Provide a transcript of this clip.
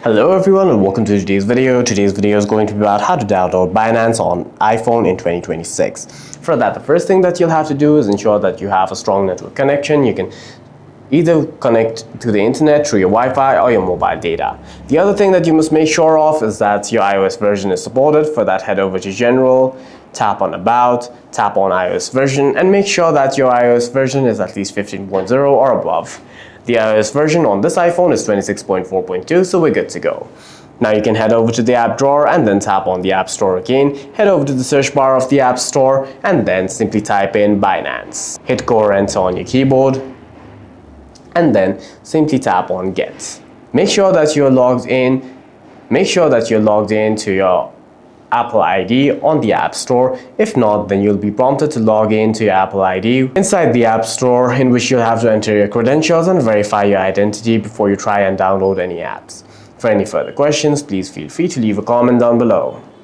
Hello everyone and welcome to today's video. Today's video is going to be about how to download Binance on iPhone in 2026. For that, the first thing that you'll have to do is ensure that you have a strong network connection. You can either connect to the internet through your Wi-Fi or your mobile data. The other thing that you must make sure of is that your iOS version is supported. For that, head over to General, tap on About, tap on iOS version, and make sure that your iOS version is at least 15.0 or above. The iOS version on this iPhone is 26.4.2, so we're good to go. Now you can head over to the app drawer and then tap on the App Store again. Head over to the search bar of the App Store and then simply type in Binance. Hit Go or Enter on your keyboard and then simply tap on Get. Make sure that you're logged in. Make sure that you're logged in to your Apple ID on the App Store. If not, then you'll be prompted to log in to your Apple ID inside the App Store, in which you'll have to enter your credentials and verify your identity before you try and download any apps. For any further questions, please feel free to leave a comment down below.